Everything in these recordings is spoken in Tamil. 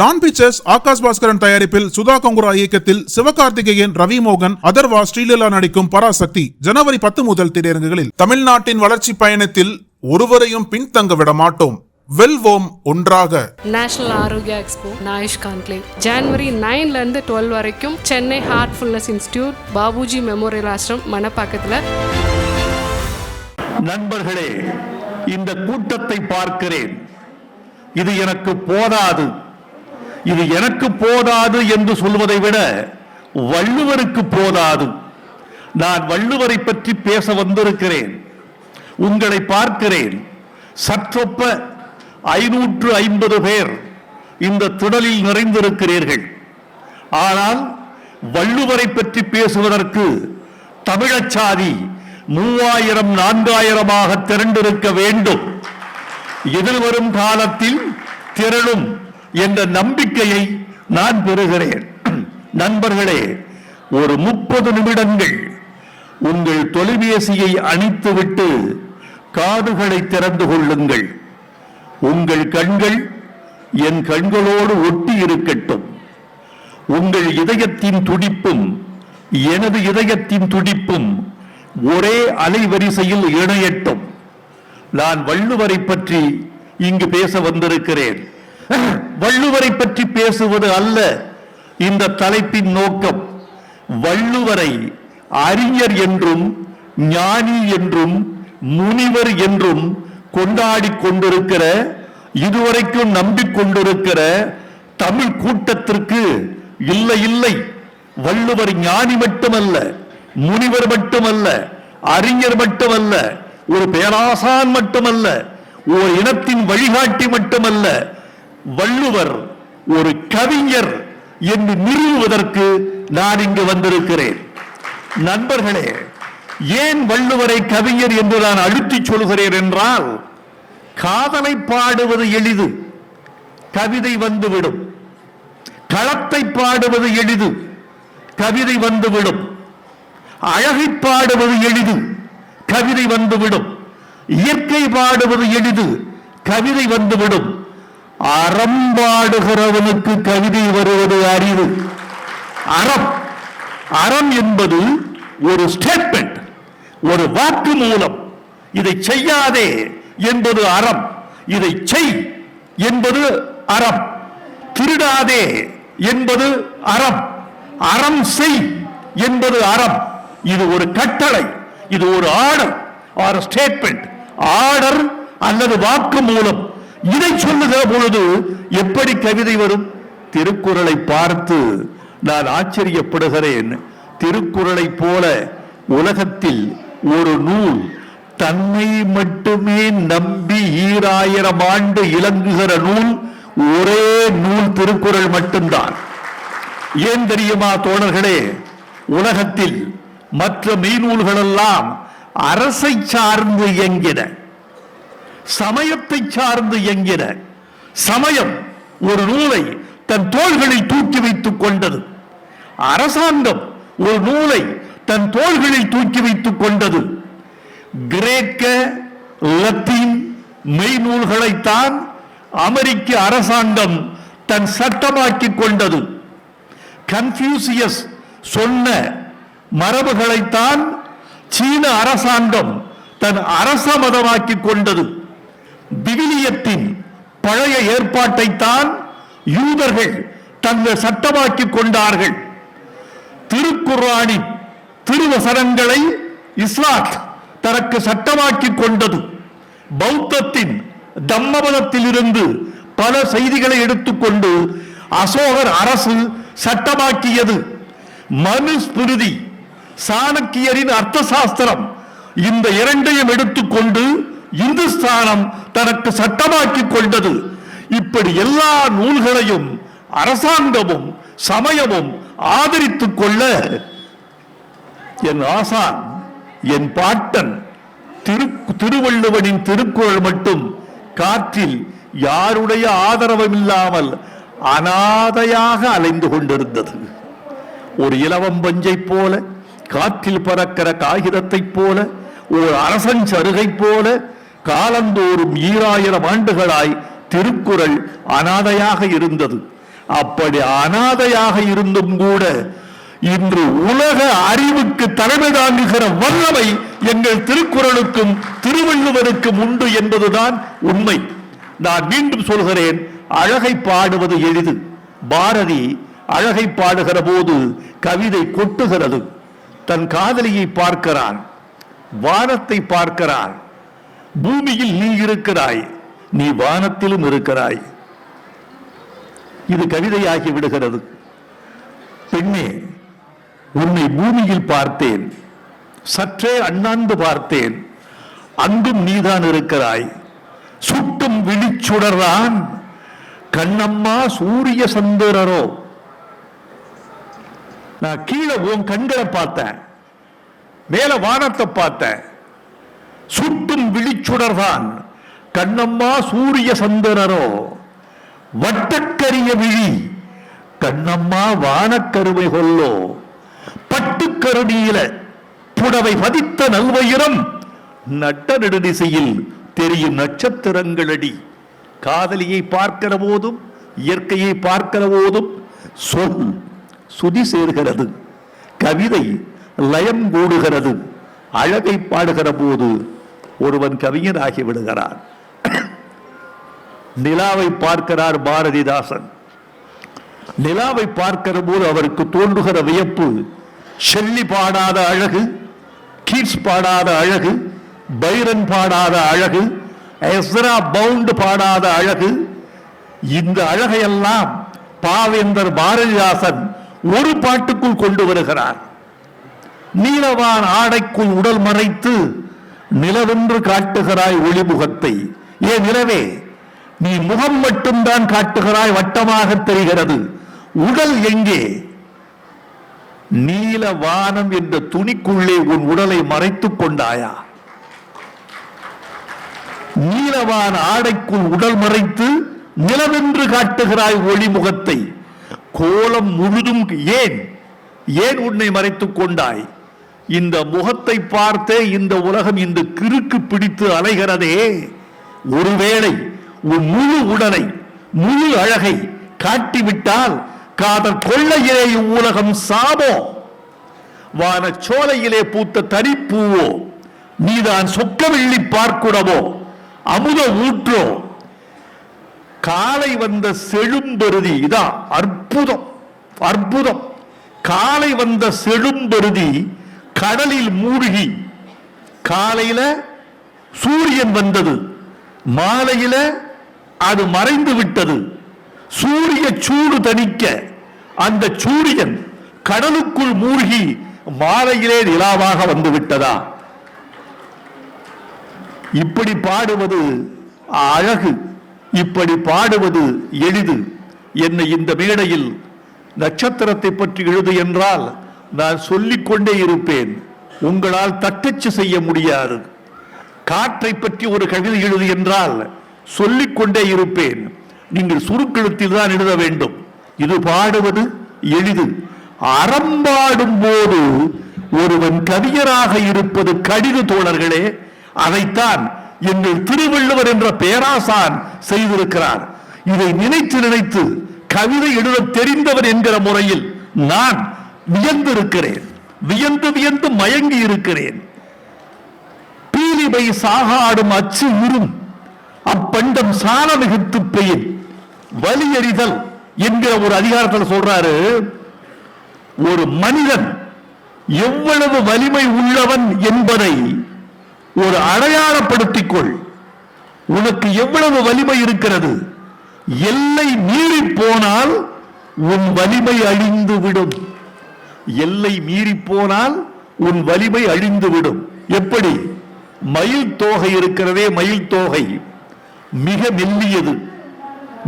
டான் பிக்சர்ஸ் ஆகாஷ் பாஸ்கரன் தயாரிப்பில் சுதா கொங்குரா இயக்கத்தில் சிவகார்த்திகேயன், ரவி மோகன், அதர்வா, ஸ்ரீலீலா நடிக்கும் பராசக்தி ஜனவரி 10 முதல் திரையரங்குகளில். தமிழ்நாட்டின் வளர்ச்சி பயணத்தில் ஒருவரையும் பின்தங்க விட மாட்டோம், வெல்வோம் ஒன்றாக. நேஷனல் ஆரோக்கியா எக்ஸ்போ நாயுஷ் கான்க்ளேவ் ஜனவரி 9 இருந்து 12 வரைக்கும் Chennai Heartfulness Institute, Babuji memorial Ashram, மணப்பாக்கத்தில். நண்பர்களே, இந்த கூட்டத்தை பார்க்கிறேன். இது எனக்கு போதாது, இது எனக்கு போதாது என்று சொல்வதை விட வள்ளுவருக்கு போதாது. நான் வள்ளுவரை பற்றி பேச வந்திருக்கிறேன். உங்களை பார்க்கிறேன். சற்றொப்ப 550 பேர் இந்த திடலில் நிறைந்திருக்கிறீர்கள். ஆனால் வள்ளுவரை பற்றி பேசுவதற்கு தமிழச்சாதி 3000 4000 திரண்டிருக்க வேண்டும். எதிர்வரும் காலத்தில் திரளும் என்ற நம்பிக்கையை நான் பெறுகிறேன். நண்பர்களே, ஒரு 30 நிமிடங்கள் உங்கள் தொலைபேசியை அணைத்துவிட்டு காதுகளை திறந்து கொள்ளுங்கள். உங்கள் கண்கள் என் கண்களோடு ஒட்டி இருக்கட்டும். உங்கள் இதயத்தின் துடிப்பும் எனது இதயத்தின் துடிப்பும் ஒரே அலைவரிசையில் இணையட்டும். நான் வள்ளுவரை பற்றி இங்கு பேச வந்திருக்கிறேன். வள்ளுவரை பற்றி பேசுவது அல்ல இந்த தலைப்பின் நோக்கம். வள்ளுவரை அறிஞர் என்றும் ஞானி என்றும் முனிவர் என்றும் கொண்டாடி கொண்டிருக்கிற, இதுவரைக்கும் நம்பிக்கொண்டிருக்கிற தமிழ் கூட்டத்திற்கு இல்லை இல்லை, வள்ளுவர் ஞானி மட்டுமல்ல, முனிவர் மட்டுமல்ல, அறிஞர் மட்டுமல்ல, ஒரு பேராசான் மட்டுமல்ல, ஒரு இனத்தின் வழிகாட்டி மட்டுமல்ல, வள்ளுவர் ஒரு கவிஞர் என்று நிறுவுவதற்கு நான் இங்கு வந்திருக்கிறேன். நண்பர்களே, ஏன் வள்ளுவரை கவிஞர் என்று நான் அழுத்தி சொல்கிறேன் என்றால், காதலை பாடுவது எளிது, கவிதை வந்துவிடும். களத்தை பாடுவது எளிது, கவிதை வந்துவிடும். அழகை பாடுவது எளிது, கவிதை வந்துவிடும். இயற்கை பாடுவது எளிது, கவிதை வந்துவிடும். அறம் பாடுகிறவனுக்கு கவிதை வருவது அரிது. அறம் அறம் என்பது ஒரு ஸ்டேட்மெண்ட், ஒரு வாக்கு மூலம். இதை செய்யாதே என்பது அறம், இதை செய் என்பது அறம். திருடாதே என்பது அறம், அறம் செய் என்பது அறம். இது ஒரு கட்டளை, இது ஒரு ஆர்டர் ஆர் ஸ்டேட்மெண்ட். ஆர்டர் அல்லது வாக்கு மூலம். இதை சொல்லுகிற பொழுது எப்படி கவிதை வரும்? திருக்குறளை பார்த்து நான் ஆச்சரியப்படுகிறேன். திருக்குறளை போல உலகத்தில் ஒரு நூல் தன்னை மட்டுமே நம்பி 2000 ஆண்டு இலங்குகிற நூல் ஒரே நூல் திருக்குறள் மட்டும்தான். ஏன் தெரியுமா தோழர்களே? உலகத்தில் மற்ற மெய்நூல்கள் எல்லாம் அரசை சார்ந்து இயங்கின, சமயத்தை சார்ந்து இயங்கின. சமயம் ஒரு நூலை தன் தோள்களில் தூக்கி வைத்துக் கொண்டது. அரசாங்கம் ஒரு நூலை தன் தோள்களில் தூக்கி வைத்துக் கொண்டது. கிரேக்க, லத்தீன் மெய்நூல்களைத்தான் அமெரிக்க அரசாங்கம் தன் சட்டமாக்கி கொண்டது. கன்ஃபியூசியஸ் சொன்ன மரபுகளைத்தான் சீன அரசாங்கம் தன் அரச மதமாக்கி கொண்டது. விவிலியத்தின் பழைய ஏற்பாட்டைத்தான் யூதர்கள் தங்கள் சட்டமாக்கி கொண்டார்கள். திருக்குர்ஆனின் திருவசனங்களை இஸ்லாம் தனக்கு சட்டமாக்கி கொண்டது. பௌத்தத்தின் தம்மபதத்தில் இருந்து பல செய்திகளை எடுத்துக்கொண்டு அசோகர் அரசு சட்டமாக்கியது. மனுஸ்மிருதி, சாணக்கியரின் அர்த்த சாஸ்திரம், இந்த இரண்டையும் எடுத்துக்கொண்டு இந்துஸ்தானம் தனக்கு சட்டமாக்கி கொண்டது. இப்படி எல்லா நூல்களையும் அரசாங்கமும் சமயமும் ஆதரித்துக் கொள்ள என் ஆசான், என் பாட்டன் திருவள்ளுவனின் திருக்குறள் மட்டும் காற்றில் யாருடைய ஆதரவும் இல்லாமல் அனாதையாக அலைந்து கொண்டிருந்தது. ஒரு இலவம் பஞ்சை போல, காற்றில் பறக்கிற காகிதத்தை போல, ஒரு அரசன் சருகை போல காலந்தோறும் 2000 ஆண்டுகளாய் திருக்குறள் அனாதையாக இருந்தது. அப்படி அனாதையாக இருந்தும் கூட இன்று உலக அறிவுக்கு தலைமை தாங்குகிற வல்லமை எங்கள் திருக்குறளுக்கும் திருவள்ளுவருக்கும் உண்டு என்பதுதான் உண்மை. நான் மீண்டும் சொல்கிறேன், அழகை பாடுவது எளிது. பாரதி அழகை பாடுகிற போது கவிதை கொட்டுகிறது. தன் காதலியை பார்க்கிறான், வானத்தை பார்க்கிறான். பூமியில் நீ இருக்கிறாய், நீ வானத்திலும் இருக்கிறாய். இது கவிதையாகி விடுகிறது. பெண்ணே, உன்னை பூமியில் பார்த்தேன், சற்றே அண்ணாந்து பார்த்தேன், அங்கும் நீதான் இருக்கிறாய். சுட்டும் விழிச்சுடர்தான் கண்ணம்மா சூரிய சந்திரரோ. நான் கீழே உன் கண்களை பார்த்தேன், மேல வானத்தை பார்த்தேன். சுட்டும் விழிச்சுடர்தான் கண்ணம்மா சூரிய சந்திரரோ. வட்டக்கரிய விழி கண்ணம்மா வானக்கருவை கொல்லோ. பட்டுக்கருணியில புடவை பதித்த நல்வயிரம் நட்ட நெடுதிசையில் தெரியும் நட்சத்திரங்களடி. காதலியை பார்க்கிற போதும் இயற்கையை பார்க்கிற போதும் சொல் சுதி சேர்கிறது, கவிதை லயம் கூடுகிறது. அழகை பாடுகிற போது ஒருவன் கவிஞராகி விடுகிறான். நிலாவை பார்க்கிறார் பாரதிதாசன். நிலாவை பார்க்கிற போது அவருக்கு தோன்றுகிற வியப்பு, ஷெல்லி பாடாத அழகு, கீட்ஸ் பாடாத அழகு, பைரன் பாடாத அழகு, எஸ்ரா பவுண்ட் பாடாத அழகு. இந்த அழகையெல்லாம் பாவேந்தர் பாரதிதாசன் ஒரு பாட்டுக்குள் கொண்டு வருகிறார். நீலவான் ஆடைக்குள் உடல் மறைத்து நிலவென்று காட்டுகிறாய் ஒளிமுகத்தை. ஏ நிலவே, நீ முகம் மட்டும்தான் காட்டுகிறாய், வட்டமாக தெரிகிறது. உடல் எங்கே? நீல வானம் என்ற துணிக்குள்ளே உன் உடலை மறைத்துக் கொண்டாயா? நீலவான் ஆடைக்குள் உடல் மறைத்து நிலவென்று காட்டுகிறாய் ஒளிமுகத்தை. கோலம் முழுதும் ஏன் ஏன் உன்னை மறைத்துக் கொண்டாய்? இந்த முகத்தை பார்த்தே இந்த உலகம் இந்த கிறுக்கு பிடித்து அலைகிறதே. ஒருவேளை உன் முழு உடலை முழு அழகை காட்டிவிட்டால் காதல் கொள்ளையிலே இவ்வுலகம் சாபோ. வானச்சோலையிலே பூத்த தனிப்பூவோ, நீதான் சொக்கவில்லி பார்க்குடவோ, அமுத ஊற்றோ. காலை வந்த செழும்பெருதி, இதான் அற்புதம் அற்புதம். காலை வந்த செழும்பெருதி கடலில் மூழ்கி, காலையில சூரியன் வந்தது, மாலையில அது மறைந்து விட்டது. சூரிய சூடு தணிக்க அந்த சூரியன் கடலுக்குள் மூழ்கி மாலையிலே நிலாவாக வந்து விட்டதா? இப்படி பாடுவது அழகு, இப்படி பாடுவது எளிது. என்னை இந்த மேடையில் நட்சத்திரத்தை பற்றி எழுது என்றால் நான் சொல்லிக்கொண்டே இருப்பேன். உங்களால் தட்டச்சு செய்ய முடியாது. காற்றை பற்றி ஒரு கவிதை எழுது என்றால் சொல்லிக்கொண்டே இருப்பேன். நீங்கள் சுருக்கெழுத்தில் தான் எழுத வேண்டும். இது பாடுவது எளிது. அறம்பாடும் போது ஒருவன் கவிஞராக இருப்பது கடிது தோழர்களே. அதைத்தான் எங்கள் திருவள்ளுவர் என்ற பேராசான் செய்திருக்கிறார். இதை நினைத்து நினைத்து கவிதை எழுத தெரிந்தவர் என்கிற முறையில் நான் வியந்திருக்கிறேன், வியந்து வியந்து மயங்கி இருக்கிறேன். பீலிமை சாகாடும் அச்சு இரும் அப்பண்டம் சால மிகுத்து பெயின் வலியறிதல் என்கிற ஒரு அதிகாரத்தில் சொல்றாரு. ஒரு மனிதன் எவ்வளவு வலிமை உள்ளவன் என்பதை ஒரு அடையாளப்படுத்திக் கொள். உனக்கு எவ்வளவு வலிமை இருக்கிறது? எல்லை மீறி போனால் உன் வலிமை அழிந்து விடும். எல்லை மீறி போனால் உன் வலிமை அழிந்து விடும். எப்படி? மயில் தோகை இருக்கிறதே, மயில் தோகை மிக மெல்லியது,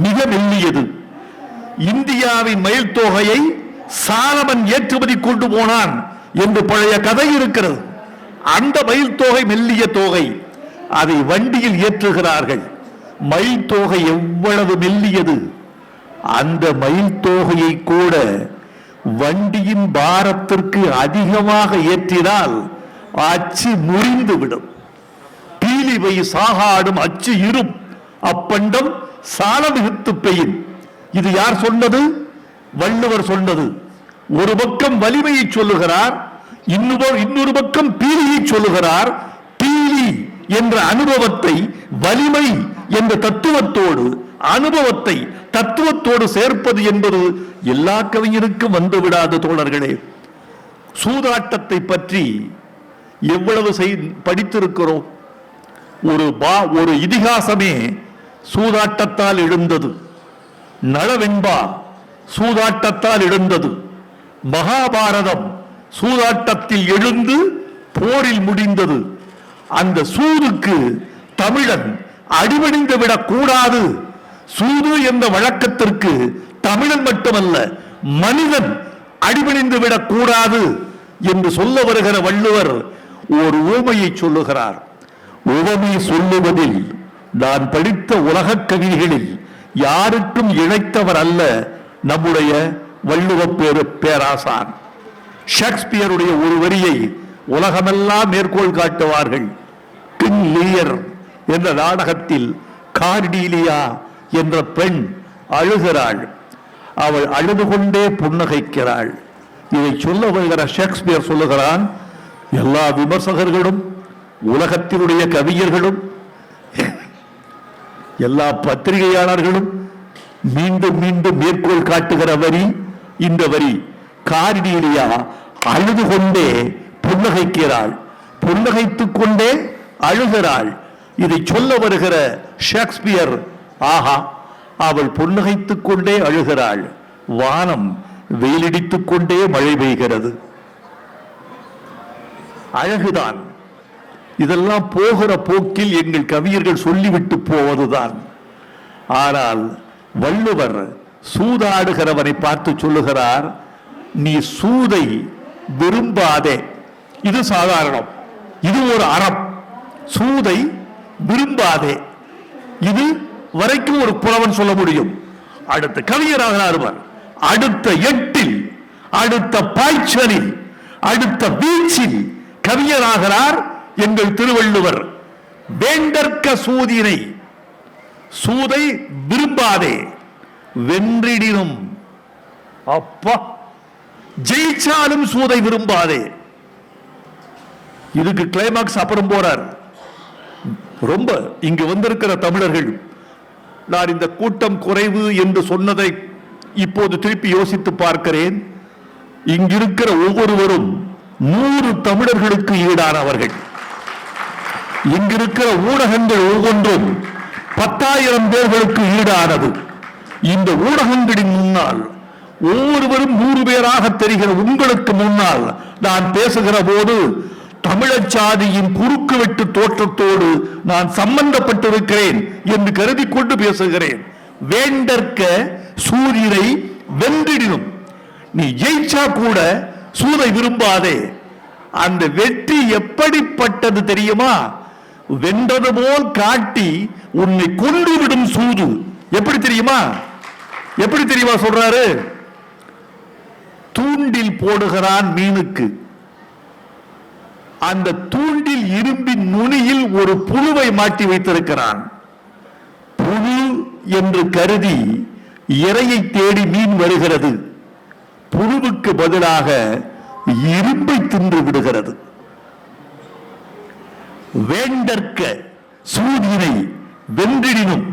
மிக மெல்லியது. இந்தியாவின் மயில் தோகையை சாலமன் ஏற்றுமதி கொண்டு போனான் என்று பழைய கதை இருக்கிறது. அந்த மயில் தோகை மெல்லிய தோகை, அதை வண்டியில் ஏற்றுகிறார்கள். மயில் தோகை எவ்வளவு மெல்லியது! அந்த மயில் தோகையை கூட வண்டியின் பாரத்திற்கு அதிகமாக ஏற்றினால் அச்சு முறிந்துவிடும். பீலிவை சாகாடும் அச்சு இரும் அப்பண்டம் சால மிகுத்து பெயின். இது யார் சொன்னது? வள்ளுவர் சொன்னது. ஒரு பக்கம் வலிமையை சொல்லுகிறார், இன்னொரு பக்கம் பீலியை சொல்லுகிறார். பீலி என்ற அனுபவத்தை வலிமை என்ற தத்துவத்தோடு, அனுபவத்தை தத்துவத்தோடு சேர்ப்பது என்பது எல்லா கவிஞருக்கும் வந்துவிடாத தோழர்களே. சூதாட்டத்தை பற்றி எவ்வளவு படித்திருக்கிறோம். ஒரு இதிகாசமே சூதாட்டத்தால் எழுந்தது. நளவெண்பா சூதாட்டத்தால் எழுந்தது. மகாபாரதம் சூதாட்டத்தில் எழுந்து போரில் முடிந்தது. அந்த சூதுக்கு தமிழன் அடிபணிந்து விடக் கூடாது. சூது என்ற வழக்கத்திற்கு தமிழன் மட்டுமல்ல, மனிதன் அடிபணிந்து விடக் கூடாது என்று சொல்ல வருகிற வள்ளுவர் ஒரு உவமையை சொல்லுகிறார். உவமை சொல்லுவதில் நான் படித்த உலக கவிகளில் யாருக்கும் இழைத்தவர் அல்ல நம்முடைய வள்ளுவ பேராசான். ஷேக்ஸ்பியருடைய ஒரு வரியை உலகமெல்லாம் மேற்கோள் காட்டுவார்கள். கிங் லியர் என்ற நாடகத்தில் கார்டீலியா என்ற பெண் அழுகிறாள். அவள் அழுது கொண்டே புன்னகைக்கிறாள். இதை சொல்ல வருகிற ஷேக்ஸ்பியர் சொல்லுகிறான், எல்லா விமர்சகர்களும், உலகத்தினுடைய கவிஞர்களும், எல்லா பத்திரிகையாளர்களும் மீண்டும் மீண்டும் மேற்கோள் காட்டுகிற வரி இந்த வரி. கார்டீலியா அழுது கொண்டே புன்னகைக்கிறாள், புன்னகைத்துக் கொண்டே அழுகிறாள். இதை சொல்ல வருகிற ஷேக்ஸ்பியர், ஆஹா, அவள் புன்னகைத்துக் கொண்டே அழுகிறாள், வானம் வெயிலடித்துக் கொண்டே மழை பெய்கிறது. அழகுதான். இதெல்லாம் போகிற போக்கில் எங்கள் கவிஞர்கள் சொல்லிவிட்டு போவதுதான். ஆனால் வள்ளுவர் சூதாடுகிறவனை பார்த்து சொல்லுகிறார், நீ சூதை விரும்பாதே. இது சாதாரணம், இது ஒரு அறம். சூதை விரும்பாதே, இது வரைக்கும் ஒரு புலவன் சொல்ல முடியும். அடுத்த கவிஞராக அடுத்த எட்டில், அடுத்த பாய்ச்சலில், அடுத்த வீச்சில் கவிஞராகிறார் எங்கள் திருவள்ளுவர். வேண்டற்க சூதினை, சூதை விரும்பாதே, வென்றிடினும், அப்பா, ஜெயிச்சாலும் சூதை விரும்பாதே. இதுக்கு கிளைமாக்ஸ் அப்புறம் போறார். ரொம்ப இங்கு வந்திருக்கிற தமிழர்கள், நான் இந்த கூட்டம் குறைவு என்று சொன்னதை இப்போது திருப்பி யோசித்து பார்க்கிறேன். இங்கிருக்கிற ஒவ்வொருவரும் 100 தமிழர்களுக்கு ஈடானவர்கள். இங்கிருக்கிற ஊடகங்கள் ஒவ்வொன்றும் 10,000 பேர்களுக்கு ஈடானது. இந்த ஊடகங்களின் முன்னால் ஒவ்வொருவரும் 100 பேராக தெரிகிற உங்களுக்கு முன்னால் நான் பேசுகிற போது தமிழச் சாதியின் குறுக்கு வெட்டு தோற்றத்தோடு நான் சம்பந்தப்பட்டிருக்கிறேன் என்று கருதி கொண்டு பேசுகிறேன். வேண்டற்க சூரியனை வென்றிடினும், நீ ஜெயிச்சா கூட சூதை விரும்பாதே. அந்த வெற்றி எப்படிப்பட்டது தெரியுமா? வென்றது போல் காட்டி உன்னை கொன்றுவிடும் சூது. எப்படி தெரியுமா? எப்படி தெரியுமா சொல்றாரு? தூண்டில் போடுகிறான் மீனுக்கு. அந்த தூண்டில் இரும்பின் நுனியில் ஒரு புழுவை மாட்டி வைத்திருக்கிறான். புழு என்று கருதி இரையை தேடி மீன் வருகிறது. புழுவுக்கு பதிலாக இரும்பை தின்று விடுகிறது. வேண்டற்க சூதினை வென்றிடினும்,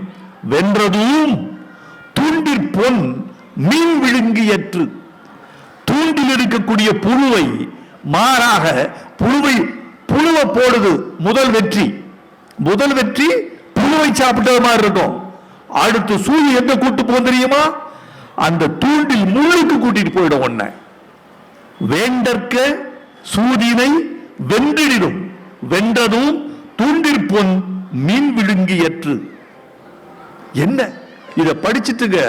வென்றதும் தூண்டிற் பொன் மீன் விழுங்கியற்று. தூண்டில் இருக்கக்கூடிய புழுவை மாறாக புழுவை போடுது. முதல் வெற்றி புழுவை சாப்பிட்டது மாதிரி இருக்கும். அடுத்து சூதி எங்க கூட்டு போகும் தெரியுமா? அந்த தூண்டில் முள்ளுக்கு கூட்டிட்டு போயிடும். ஒன்ன வேண்டற்க சூதினை வென்றிடும், வென்றதும் தூண்டிற்பொன் மீன் விழுங்கியற்று. என்ன இதை படிச்சுட்டுங்க,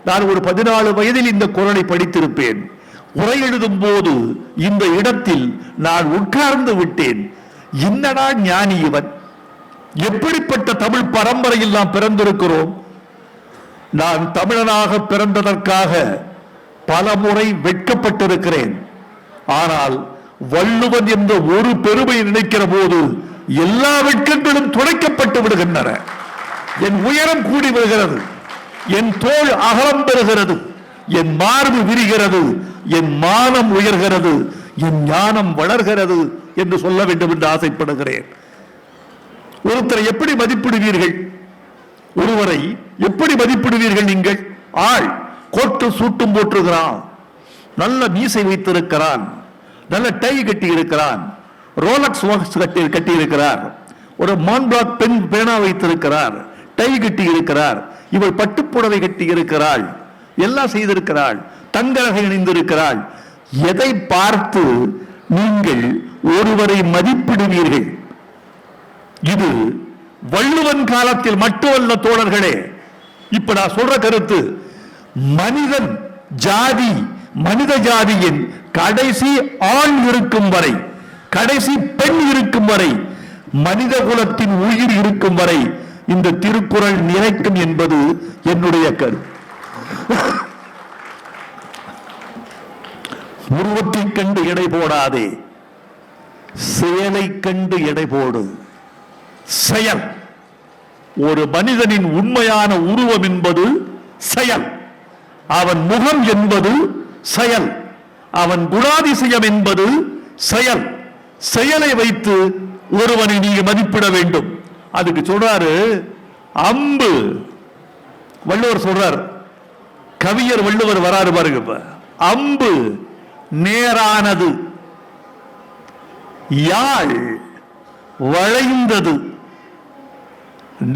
நான் ஒரு 14 வயதில் இந்த குறளை படித்திருப்பேன். உரை எழுதும் போது இந்த இடத்தில் நான் உட்கார்ந்து விட்டேன். என்னடா ஞானி இவன்! எப்படிப்பட்ட தமிழ் பரம்பரையில் நாம் பிறந்திருக்கிறோம். நான் தமிழனாக பிறந்ததற்காக பல முறை வெட்கப்பட்டிருக்கிறேன். ஆனால் வள்ளுவன் என்ற ஒரு பெருமையை நினைக்கிற போது எல்லா வெட்கங்களும் துடைக்கப்பட்டு விடுகின்றன. என் உயரம் கூடி வருகிறது. என் தோள் அகலம் பெறுகிறது, என் மார்பு விரிகிறது, என் மானம் உயர்கிறது, என் ஞானம் வளர்கிறது என்று சொல்ல வேண்டும் என்று ஆசைப்படுகிறேன். ஒருத்தரை எப்படி மதிப்பிடுவீர்கள்? ஒருவரை எப்படி மதிப்பிடுவீர்கள் நீங்கள்? ஆள் கோட்டு சூட்டும் போட்டுகிறான், நல்ல மீசை வைத்திருக்கிறான், நல்ல டை கட்டி இருக்கிறான், ரோலக்ஸ் வாட்ச் கட்டி இருக்கிறார், ஒரு மான்பிளாக் பெண் பேனா வைத்திருக்கிறார், டை கட்டி இருக்கிறார், இவள் பட்டுப்புடவை கட்டி இருக்கிறாள், எல்லாம் செய்திருக்கிறாள், தங்க நகை அணிந்திருக்கிறாள். எதை பார்த்து நீங்கள் ஒருவரை மதிப்பிடுவீர்கள்? இது வள்ளுவன் காலத்தில் மட்டுமல்ல தோழர்களே. இப்ப நான் சொல்ற கருத்து, மனிதன் ஜாதி, மனித ஜாதியின் கடைசி ஆண் இருக்கும் வரை, கடைசி பெண் இருக்கும் வரை, மனித குலத்தின் உயிர் இருக்கும் வரை இந்த திருக்குறள் நிலைக்கும் என்பது என்னுடைய கருத்து. உருவத்தை கண்டு எடை போடாதே, செயலை கண்டு எடை போடு. செயல், ஒரு மனிதனின் உண்மையான உருவம் என்பது செயல், அவன் முகம் என்பது செயல், அவன் குணாதிசயம் என்பது செயல். செயலை வைத்து ஒருவனை நீங்க மதிப்பிட வேண்டும். அதுக்கு சொல்றாரு அம்பு. வள்ளுவர் சொல்றார், கவிஞர் வள்ளுவர் வராரு பாருங்க. அம்பு நேரானது, யாழ் வளைந்தது.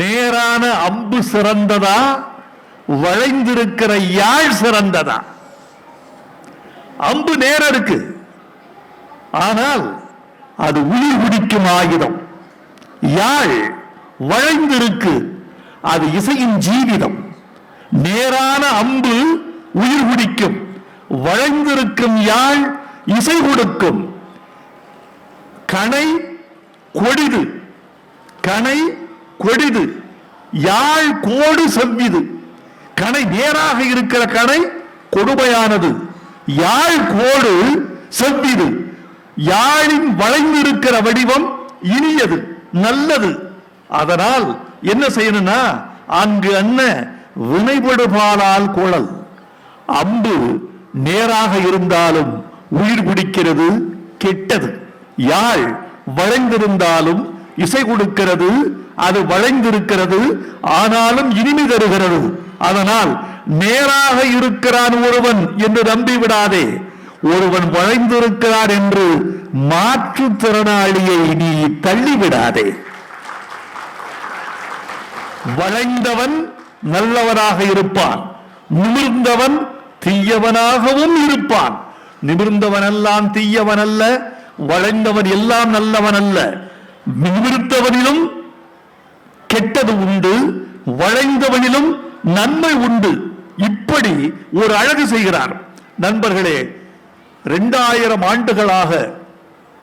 நேரான அம்பு சிறந்ததா, வளைந்திருக்கிற யாழ் சிறந்ததா? அம்பு நேர இருக்கு, ஆனால் அது உயிர் குடிக்கும் ஆயுதம். யாழ் வளைந்திருக்கு, அது இசையின் ஜீவிதம். நேரான அம்பு உயிர் குடிக்கும், வளைந்திருக்கும் யாழ் இசை கொடுக்கும். கணை கொடிது, கணை கொடிது, யாழ் கோடு செவ்விது. கணை நேராக இருக்கிற கணை கொடுமையானது, யாழ் கோடு செவ்விது. யாழின் வளைந்திருக்கிற வடிவம் இனியது, நல்லது. அதனால் என்ன செய்யணும்னா, அங்கு அன்ன வினைபடுபாலால் குழல். அம்பு நேராக இருந்தாலும் உயிர் குடிக்கிறது, கெட்டது. யாழ் வளைந்திருந்தாலும் இசை கொடுக்கிறது, அது வளைந்திருக்கிறது, ஆனாலும் இனிமை தருகிறது. அதனால் நேராக இருக்கிறான் ஒருவன் என்று நம்பி விடாதே. ஒருவன் வளைந்திருக்கிறார் என்று மாற்றுத்திறனாளியை நீ தள்ளிவிடாதே. வளைந்தவன் நல்லவனாக இருப்பான், நிமிர்ந்தவன் தீயவனாகவும் இருப்பான். நிமிர்ந்தவன் எல்லாம் தீயவன் அல்ல, வளைந்தவன் எல்லாம் நல்லவன் அல்ல. நிமிர்ந்தவனிலும் கெட்டது உண்டு, வளைந்தவனிலும் நன்மை உண்டு. இப்படி ஒரு அழகு செய்கிறார். நண்பர்களே, 2000 ஆண்டுகளாக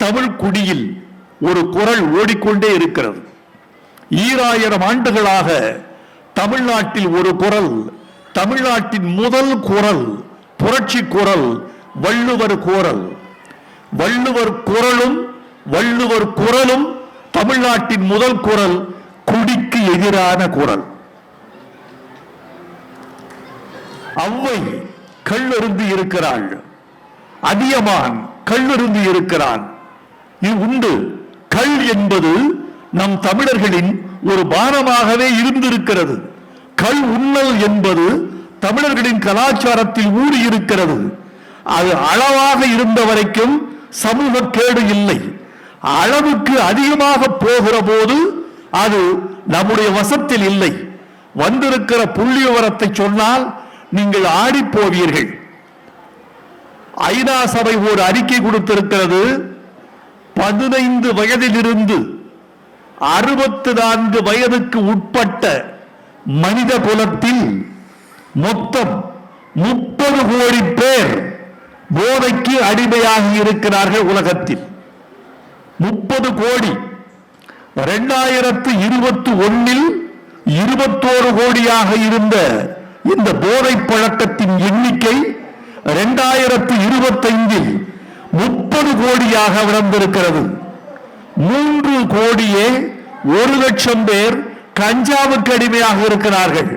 தமிழ் குடியில் ஒரு குரல் ஓடிக்கொண்டே இருக்கிறது. 2000 ஆண்டுகளாக தமிழ்நாட்டில் ஒரு குரல், தமிழ்நாட்டின் முதல் குரல், புரட்சி குரல், வள்ளுவர் குரல். வள்ளுவர் குரலும் வள்ளுவர் குரலும் தமிழ்நாட்டின் முதல் குரல், குடிக்கு எதிரான குரல். அவ்வை கள்ளருந்து இருக்கிறாள், அதியமான் கள்ளருந்து இருக்கிறான். இது உண்டு. கள் என்பது நம் தமிழர்களின் ஒரு பானமாகவே இருந்திருக்கிறது. கள் உண்ணல் என்பது தமிழர்களின் கலாச்சாரத்தில் ஊறி இருக்கிறது. அது அளவாக இருந்த வரைக்கும் சமூக கேடு இல்லை. அளவுக்கு அதிகமாக போகிற போது அது நம்முடைய வசத்தில் இல்லை. வந்திருக்கிற புள்ளி விவரத்தை சொன்னால் நீங்கள் ஆடி போவீர்கள். ஐநா சபை ஒரு அறிக்கை கொடுத்திருக்கிறது. 15 வயதிலிருந்து 64 வயதுக்கு உட்பட்ட மனித குலத்தில் மொத்தம் 30 கோடி பேர் போதைக்கு அடிமையாகி இருக்கிறார்கள் உலகத்தில். 30 கோடி. 2021 21 கோடியாக இருந்த இந்த போதை பழக்கத்தின் எண்ணிக்கை 2025 30 கோடியாக வளர்ந்திருக்கிறது. 3 கோடியே 1 லட்சம் பேர் கஞ்சாவுக்கு அடிமையாக இருக்கிறார்கள்.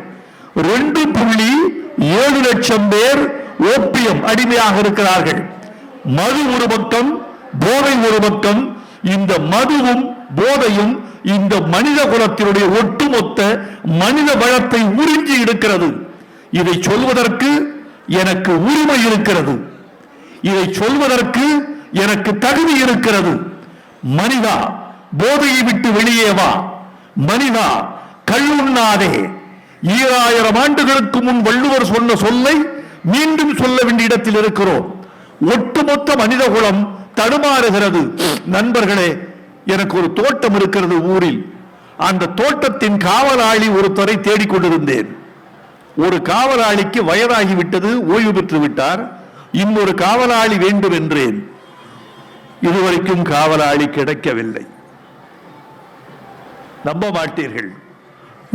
2.7 லட்சம் பேர் ஓபியம் அடிமையாக இருக்கிறார்கள். மது ஒரு பக்கம், போதை ஒரு பக்கம். இந்த மதுவும் போதையும் இந்த மனித குலத்தினுடைய ஒட்டுமொத்த மனித வளத்தை உறிஞ்சி இருக்கிறது. இதை சொல்வதற்கு எனக்கு உரிமை இருக்கிறது, இதை சொல்வதற்கு எனக்கு தகுதி இருக்கிறது. மனிதா, போதையை விட்டு வெளியே வா. மனிதா, கள்ளுண்ணாதே. 2000 ஆண்டுகளுக்கு முன் வள்ளுவர் சொன்ன சொல்லை மீண்டும் சொல்ல வேண்டிய இடத்தில் இருக்கிறோம். ஒட்டுமொத்த மனித குலம் தடுமாறுகிறது. நண்பர்களே, எனக்கு ஒரு தோட்டம் இருக்கிறது ஊரில். அந்த தோட்டத்தின் காவலாளி ஒருத்தரை தேடிக்கொண்டிருந்தேன். ஒரு காவலாளிக்கு வயதாகிவிட்டது, ஓய்வு பெற்று விட்டார். இன்னொரு காவலாளி வேண்டும் என்றேன். இதுவரைக்கும் காவலாளி கிடைக்கவில்லை. நம்ப மாட்டீர்கள்,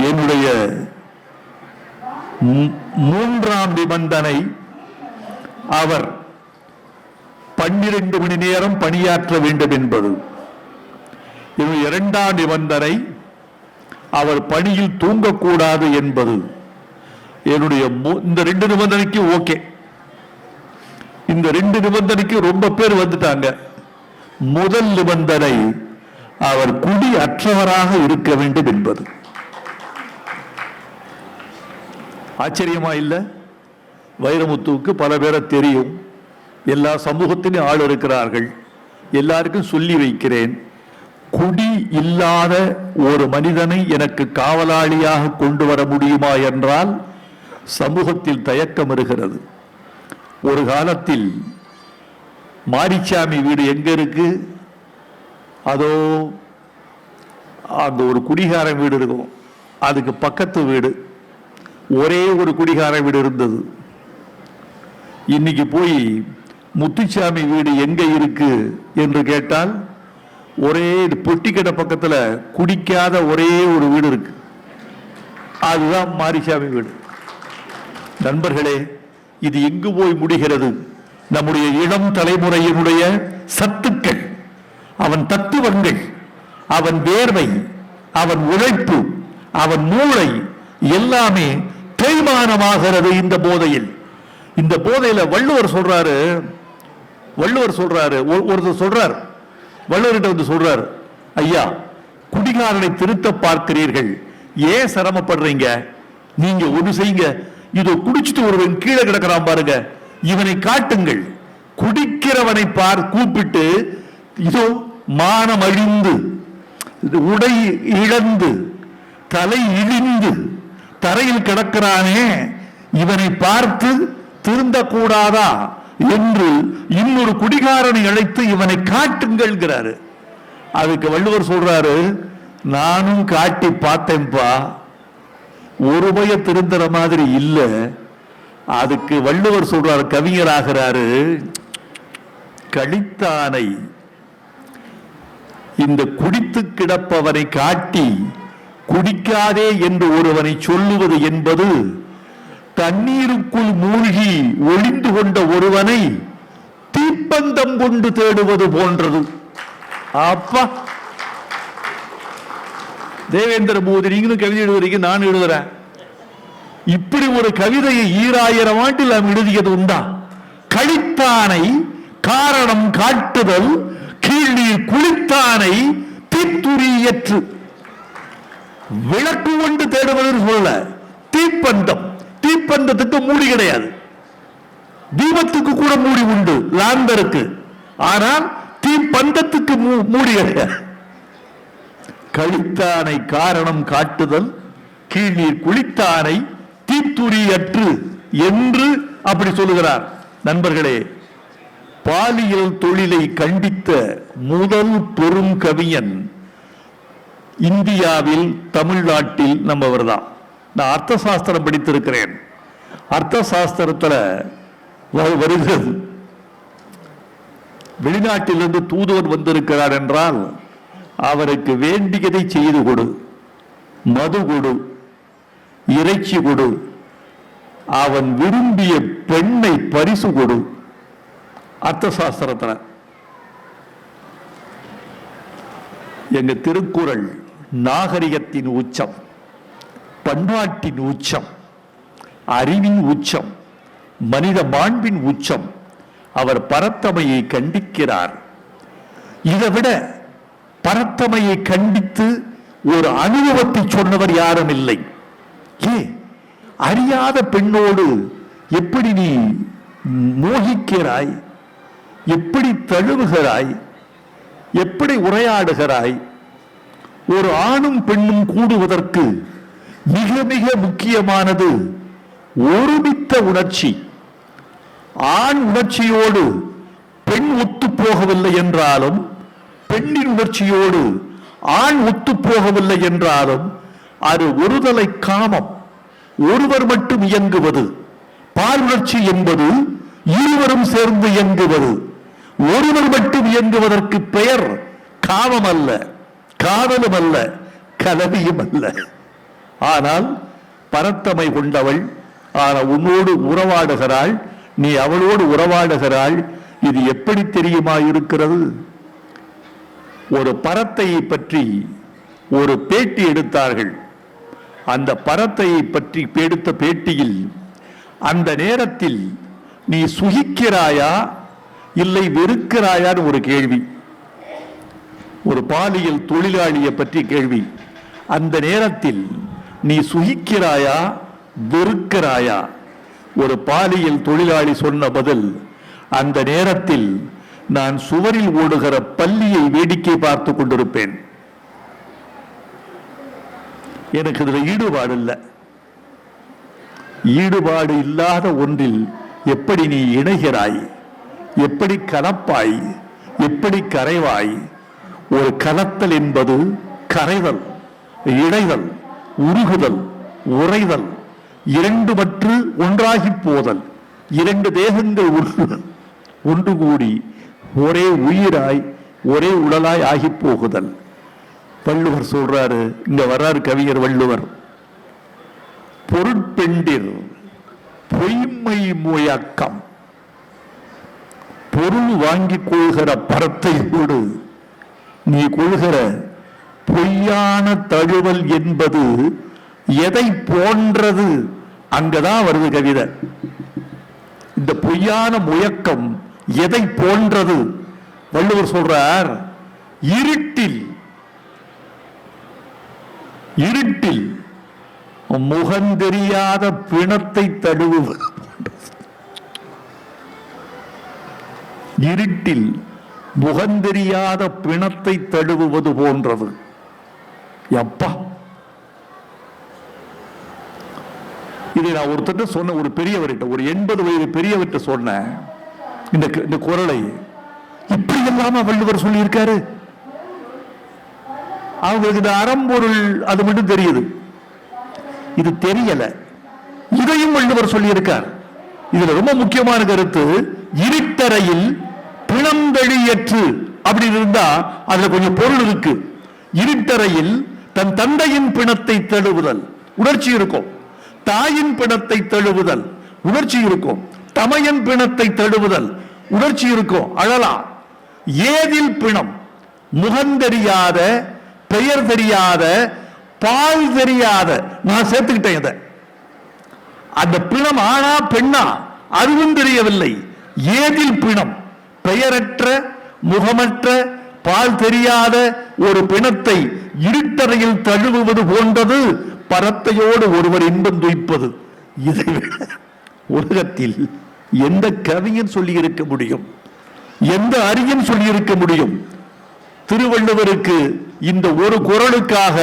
என்னுடைய 3ஆம் நிபந்தனை அவர் 12 மணி நேரம் பணியாற்ற வேண்டும் என்பது. 2ஆம் நிபந்தனை அவர் பணியில் தூங்கக்கூடாது என்பது. என்னுடைய இந்த 2 நிபந்தனைக்கு ஓகே. இந்த 2 நிபந்தனைக்கு ரொம்ப பேர் வந்துட்டாங்க. முதல் நிபந்தனை அவர் குடி அற்றவராக இருக்க வேண்டும் என்பது. ஆச்சரியமா இல்ல? வைரமுத்துவுக்கு பல பேரை தெரியும், எல்லா சமூகத்திலும் ஆள் இருக்கிறார்கள். எல்லாருக்கும் சொல்லி வைக்கிறேன், குடி இல்லாத ஒரு மனிதனை எனக்கு காவலாளியாக கொண்டு வர முடியுமா என்றால் சமூகத்தில் தயக்கம் இருக்கிறது. ஒரு காலத்தில் மாரிச்சாமி வீடு எங்க இருக்கு? அதோ அங்க ஒரு குடிகாரன் வீடு இருக்கும், அதுக்கு பக்கத்து வீடு. ஒரே ஒரு குடிகாரன் வீடு இருந்தது. இன்னைக்கு போய் முத்துச்சாமி வீடு எங்க இருக்கு என்று கேட்டால் ஒரே பொட்டிக்கடை பக்கத்துல குடிக்காத ஒரே ஒரு வீடு இருக்கு, அதுதான் மாரிசாமி வீடு. நண்பர்களே, இது எங்கு போய் முடிகிறது? நம்முடைய இளம் தலைமுறையினுடைய சத்துக்கள், அவன் தத்துவங்கள், அவன் வேர்வை, அவன் உழைப்பு, அவன் மூளை எல்லாமே தேய்மானமாகிறது இந்த போதையில். இந்த போதையில வள்ளுவர் சொல்றாரு, ஒருத்தர் சொல்றார், வள்ளுவர்கிட்ட வந்து சொல்றார், ஐயா, குடிகாரனை திருத்த பார்க்கிறீர்கள், ஏன் சிரமப்படுறீங்க? நீங்க ஒண்ணு செய்யுங்க, இதோ குடிச்சிட்டு ஒருவன் கீழே கிடக்கிறான் பாருங்க, இவனை காட்டுங்கள். குடிக்கிறவனை கூப்பிட்டு, இதோ மானம் அழிந்து, உடை இழந்து, தலை இழிந்து தரையில் கிடக்கிறானே, இவனை பார்த்து திருந்தக்கூடாதா என்று இன்னொரு குடிகாரனை அழைத்து இவனை காட்டுங்கள். அதுக்கு வள்ளுவர் சொல்றாரு, நானும் காட்டி பார்த்தேன்பா, ஒரு பய திருந்துற மாதிரி இல்ல. அதுக்கு வள்ளுவர் சொல்றாரு, கவிஞராகிறாரு, கழித்தானை, இந்த குடித்து கிடப்பவனை காட்டி குடிக்காதே என்று ஒருவனை சொல்லுவது என்பது தண்ணீருக்குள் மூழ்கி ஒளிந்து கொண்ட ஒருவனை தீப்பந்தம் கொண்டு தேடுவது போன்றது. அப்பா, தேவேந்திர பூதி, நீங்களும் கவிதை எழுதுறீங்க, நான் எழுதுறேன். இப்படி ஒரு கவிதையை 2000 ஆண்டில் நாம் எழுதியது உண்டா? கழித்தானை காரணம் காட்டுதல், கீழ்நீர் குளித்தானை தீத்துரியற்று. விளக்கு கொண்டு தேடுவது சொல்ல, தீப்பந்தம், தீப்பந்தத்துக்கு மூடி கிடையாது, தீபத்துக்கு கூட மூடி உண்டு, லாந்தருக்கு. ஆனால் தீப்பந்தத்துக்கு மூடி கிடையாது. கழித்தானை காரணம் காட்டுதல், கீழ்நீர் குளித்தானை தீத்துரியற்று என்று அப்படி சொல்லுகிறார். நண்பர்களே, பாலியல் தொழிலை கண்டித்த முதல் பெரும் கவிஞன் இந்தியாவில், தமிழ்நாட்டில் நம்மவர் தான். நான் அர்த்த சாஸ்திரம் படித்திருக்கிறேன். அர்த்த சாஸ்திரத்தில் வருகிறது, வெளிநாட்டிலிருந்து தூதுவர் வந்திருக்கிறார் என்றால் அவருக்கு வேண்டியதை செய்து கொடு, மது கொடு, இறைச்சி கொடு, அவன் விரும்பிய பெண்ணை பரிசு கொடு. அர்த்த சாஸ்திரத்தில் எங்க திருக்குறள் நாகரிகத்தின் உச்சம், பண்பாட்டின் உச்சம். அறிவின் உச்சம், மனித மாண்பின் உச்சம். அவர் பரத்தமையை கண்டிக்கிறார். இதைவிட பரத்தமையை கண்டித்து ஒரு அனுபவத்தை சொன்னவர் யாரும் இல்லை. அறியாத பெண்ணோடு எப்படி நீ மோகிக்கிறாய், எப்படி தழுவுகிறாய், எப்படி உரையாடுகிறாய். ஒரு ஆணும் பெண்ணும் கூடுவதற்கு மிக மிக முக்கியமானது ஒருமித்த உணர்ச்சி. ஆண் உணர்ச்சியோடு பெண் ஒத்து போகவில்லை என்றாலும், பெண்ணின் உணர்ச்சியோடு ஆண் ஒத்து போகவில்லை என்றாலும் அது ஒருதலை காமம், ஒருவர் மட்டும் இயங்குவது. பால் உணர்ச்சி என்பது இருவரும் சேர்ந்து இயங்குவது. ஒருவர் மட்டும் இயங்குவதற்கு பெயர் காமம் அல்ல, காதலும் அல்ல, கலவியும் அல்ல. ஆனால் பரத்தமை கொண்டவள், ஆனால் உன்னோடு உறவாடுகிறாள், நீ அவளோடு உறவாடுகிறாள். இது எப்படி தெரியுமா இருக்கிறது? ஒரு பரத்தையை பற்றி ஒரு பேட்டி எடுத்தார்கள். அந்த பரத்தையை பற்றி எடுத்த பேட்டியில் அந்த நேரத்தில் நீ சுகிக்கிறாயா இல்லை வெறுக்கிறாயான்னு ஒரு கேள்வி. ஒரு பாலியல் தொழிலாளியை பற்றி கேள்வி. அந்த நேரத்தில் நீ சுகிக்கிறாயா வெறுக்கிறாயா? ஒரு பாலியல் தொழிலாளி சொன்ன பதில், அந்த நேரத்தில் நான் சுவரில் ஓடுகிற பல்லியை வேடிக்கை பார்த்து கொண்டிருப்பேன். எனக்கு இதுல ஈடுபாடு இல்லை. ஈடுபாடு இல்லாத ஒன்றில் எப்படி நீ இணைகிறாய், எப்படி கலப்பாய், எப்படி கரைவாய்? ஒரு கலத்தல் என்பது கரைதல், இணைதல், உருகுதல், உறைதல், இரண்டு மற்று ஒன்றாகி போதல், இரண்டு தேகங்கள் ஒன்று கூடி ஒரே உயிராய் ஒரே உடலாய் ஆகி போகுதல். வள்ளுவர் சொல்றாரு, இங்க வர்றாரு கவிஞர் வள்ளுவர். பொருட்பெண்டிர் பொய்மை முயக்கம். பொருள் வாங்கி கொள்கிற பரத்தையோடு நீ கொள்கிற பொய்யான தழுவல் என்பது எதை போன்றது? அங்கதான் வருது கவிதை. இந்த பொய்யான முயக்கம் எதை போன்றது? வள்ளுவர் சொல்றார், இருட்டில் இருட்டில் முகந்தெரியாத பிணத்தை தழுவுவது. இருட்டில் முகந்தெரியாத பிணத்தை தழுவுவது போன்றது. எப்பா, இதை நான் ஒருத்தர் சொன்ன, ஒரு பெரியவர்கிட்ட, ஒரு 80 வயது பெரியவர்கிட்ட சொன்ன இந்த குரலை இப்படி இல்லாம வள்ளுவர் சொல்லி இருக்காரு. அவங்களுக்கு இந்த அறம்பொருள் அது மட்டும் தெரியுது, இது தெரியல. இதையும் வள்ளுவர் சொல்லி இருக்கார். இதுல ரொம்ப முக்கியமான கருத்து, இருட்டறையில் பிணந்தழியற்று அப்படி இருந்தா அதுல கொஞ்சம் பொருள் இருக்கு. இருட்டறையில் தன் தந்தையின் பிணத்தை தழுவுதல் உணர்ச்சி இருக்கும், தாயின் பிணத்தை தழுவுதல் உணர்ச்சி இருக்கும், தமையன் பிணத்தை தழுவுதல் உணர்ச்சி இருக்கும், அழலாம். ஏதில் பிணம்? முகந்தெரியாத, பெயர் தெரியாத, பால் தெரியாத. நான் சேர்த்துக்கிட்டேன் இதை. அந்த பிணம் ஆனா பெண்ணா அதுவும் தெரியவில்லை. ஏதில் பிணம்? பெயரற்ற, முகமற்ற, பால் தெரியாத ஒரு பிணத்தை இருட்டறையில் தழுவுவது போன்றது பரத்தையோடு ஒருவர் இன்பம் துய்ப்பது. இதை உலகத்தில் எந்த கவிஞன் சொல்லி இருக்க முடியும்? எந்த அறிஞன் சொல்லி இருக்க முடியும்? திருவள்ளுவருக்கு இந்த ஒரு குரலுக்காக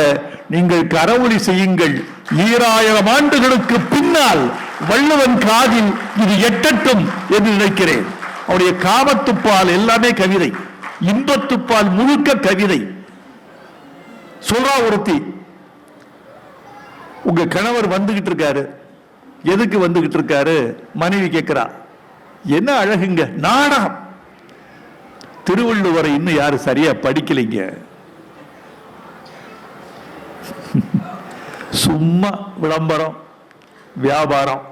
நீங்கள் கரவொலி செய்யுங்கள். 2000 ஆண்டுகளுக்கு பின்னால் வள்ளுவன் காதில் இது எட்டட்டும் என்று நினைக்கிறேன். அவருடைய காமத்துப்பால் எல்லாமே கவிதை, இன்பத்துப்பால் முழுக்க கவிதை. சொல்றா ஒருத்தி, உங்க கணவர் வந்துகிட்டு இருக்காரு. எதுக்கு வந்துகிட்டு இருக்காரு? மனைவி கேட்கிறா. என்ன அழகுங்க, நாடகம். திருவள்ளுவரை இன்னும் யாரும் சரியா படிக்கலைங்க. சும்மா விளம்பரம், வியாபாரம்,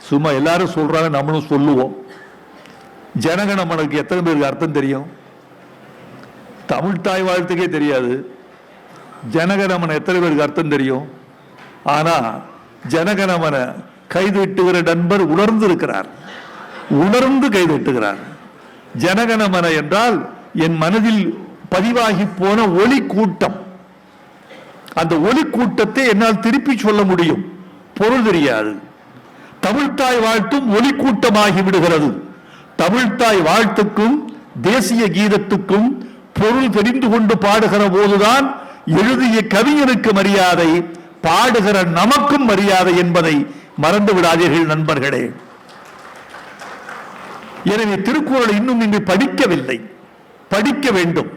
சும்மா எல்லாரும் சொல்றாங்க, நம்மளும் சொல்லுவோம். ஜனகணமனுக்கு எத்தனை பேருக்கு அர்த்தம் தெரியும்? தமிழ் தாய் வாழ்த்துக்கே தெரியாது. ஜனகணமன எத்தனை பேருக்கு அர்த்தம் தெரியும்? ஆனா ஜனகணமன கைதட்டுகிற நண்பர் உணர்ந்து கைதட்டுகிறார். ஜனகணமன என்றால் என் மனதில் பதிவாகி போன ஒலி கூட்டம். அந்த ஒலி கூட்டத்தை என்னால் திருப்பி சொல்ல முடியும், பொருள் தெரியாது. தமிழ்த்தாய் வாழ்த்தும் ஒலி கூட்டமாகி விடுகிறது. தமிழ்த்தாய் வாழ்த்துக்கும் தேசிய கீதத்துக்கும் பொருள் தெரிந்து கொண்டு பாடுகிற போதுதான் எழுதிய கவிஞனுக்கு மரியாதை, பாடுகிற நமக்கும் மரியாதை என்பதை மறந்து விடாதீர்கள் நண்பர்களே. எனவே திருக்குறளை இன்னும் நீங்கள் படிக்கவில்லை, படிக்க வேண்டும்.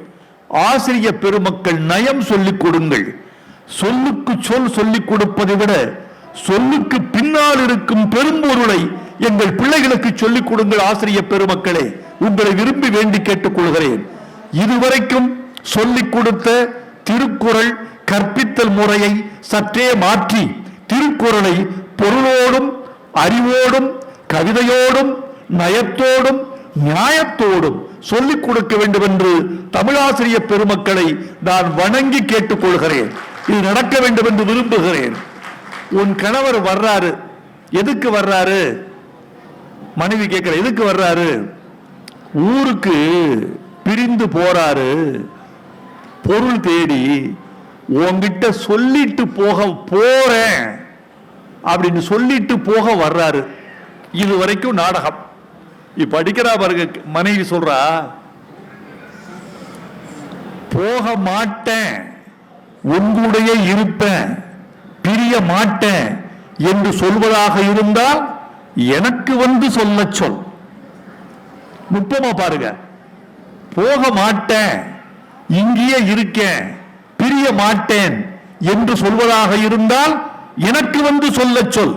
ஆசிரிய பெருமக்கள் நயம் சொல்லிக் கொடுங்கள். சொல்லுக்கு சொல் சொல்லிக் கொடுப்பதை விட சொல்லுக்கு பின்னால் இருக்கும் பெரும்பொருளை எங்கள் பிள்ளைகளுக்கு சொல்லிக் கொடுங்கள். ஆசிரிய பெருமக்களே, உங்களை விரும்பி வேண்டி கேட்டுக் கொள்கிறேன். இதுவரைக்கும் சொல்லிக் கொடுத்த திருக்குறள் கற்பித்தல் முறையை சற்றே மாற்றி திருக்குறளை பொருளோடும் அறிவோடும் கவிதையோடும் நயத்தோடும் நியாயத்தோடும் சொல்லிக் கொடுக்க வேண்டும் என்று தமிழாசிரிய பெருமக்களை நான் வணங்கி கேட்டுக் கொள்கிறேன். இது நடக்க வேண்டும் என்று விரும்புகிறேன். உன் கணவர் வர்றாரு, எதுக்கு வர்றாரு? மனைவி கேட்கிற, எதுக்கு வர்றாரு? ஊருக்கு பிரிந்து போறாரு, பொருள் தேடி. உன்கிட்ட சொல்லிட்டு போக போறேன் அப்படின்னு சொல்லிட்டு போக வர்றாரு. இது வரைக்கும் நாடகம். இப்ப அடிக்கிறா பாருங்க, மனைவி சொல்றா, போக மாட்டேன், உங்களுடைய இருப்பேன், பிரிய மாட்டேன் என்று சொல்வதாக இருந்தால் எனக்கு வந்து சொல்ல சொல். நுட்பமா பாருங்க. போக மாட்டேன், இங்கேயே இருக்கேன், பிரிய மாட்டேன் என்று சொல்வதாக இருந்தால் எனக்கு வந்து சொல்ல சொல்.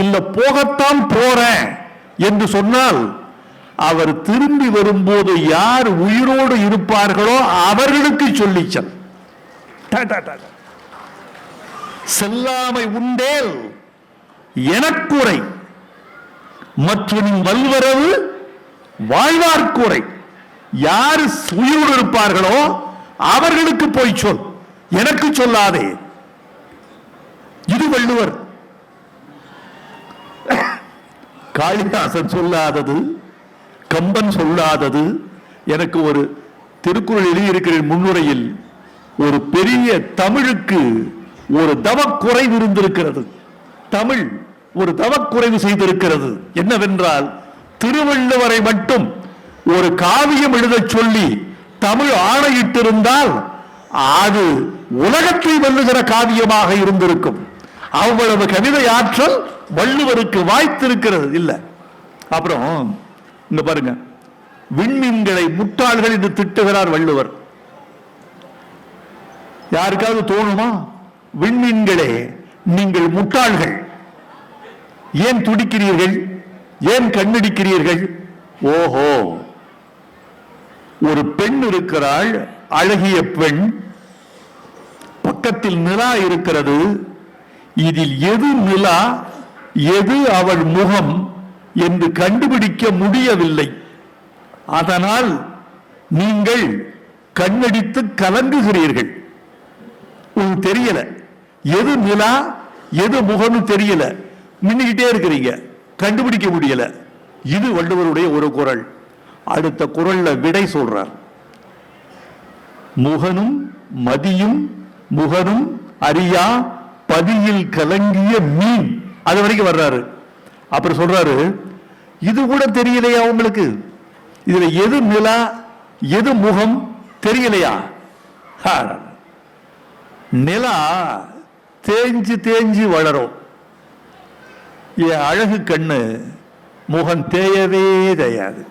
இல்ல போகத்தான் போறேன் என்று சொன்னால் அவர் திரும்பி வரும்போது யார் உயிரோடு இருப்பார்களோ அவர்களுக்கு சொல்லி சொல். செல்லாமை உண்டேல் எனக்குறை, மற்றும் வல்வரவு வாழ்வார்க்குறை. யார் உயிரோடு இருப்பார்களோ அவர்களுக்கு போய் சொல், எனக்கு சொல்லாதே. இது வள்ளுவர். காளிதாசன் சொல்லாதது, கம்பன் சொல்லாதது. எனக்கு ஒரு திருக்குறள் எழுதியிருக்கிறேன் முன்னுரையில். ஒரு பெரிய தமிழுக்கு ஒரு தவக்குறைவு இருந்திருக்கிறது. தமிழ் ஒரு தவக்குறைவு செய்திருக்கிறது. என்னவென்றால், திருவள்ளுவரை மட்டும் ஒரு காவியம் எழுதச் சொல்லி தமிழ் ஆணையிட்டிருந்தால் அது உலகத்தை வெல்லுகிற காவியமாக இருந்திருக்கும். அவ்வளவு கவிதை ஆற்றல் வள்ளுவருக்கு வாய்த்திருக்கிறது. இல்ல. அப்புறம் இங்க பாருங்க, விண்மீன்களை முட்டாள்கள் என்று திட்டுகிறார் வள்ளுவர். யாருக்காவது தோணுமா? விண்மீன்களே, நீங்கள் முட்டாள்கள், ஏன் துடிக்கிறீர்கள், ஏன் கண்ணடிக்கிறீர்கள்? ஓஹோ, ஒரு பெண் இருக்கிறாள், அழகிய பெண், பக்கத்தில் நிலா இருக்கிறது. இதில் எது நிலா, எது அவள் முகம் என்று கண்டுபிடிக்க முடியவில்லை. அதனால் நீங்கள் கண்ணடித்து கலங்குகிறீர்கள். உங்களுக்கு தெரியல, எது நிலா எது முகம்னு தெரியல, மின்னிக்கிட்டே இருக்கிறீங்க, கண்டுபிடிக்க முடியல. இது வள்ளுவருடைய ஒரு குறள். அடுத்த குறள்ல விடை சொல்றார். முகனும் மதியும் முகனும் அறியா பதியில் கலங்கிய மீன். அது வரைக்கும் வர்றாரு. அப்புறம் சொல்றாரு, இது கூட தெரியலையா உங்களுக்கு? இதுல எது நிலா எது முகம் தெரியலையா? நிலா தேஞ்சு தேஞ்சு வளரும். என் அழகு கண்ணு முகம் தேயவே தேயாது.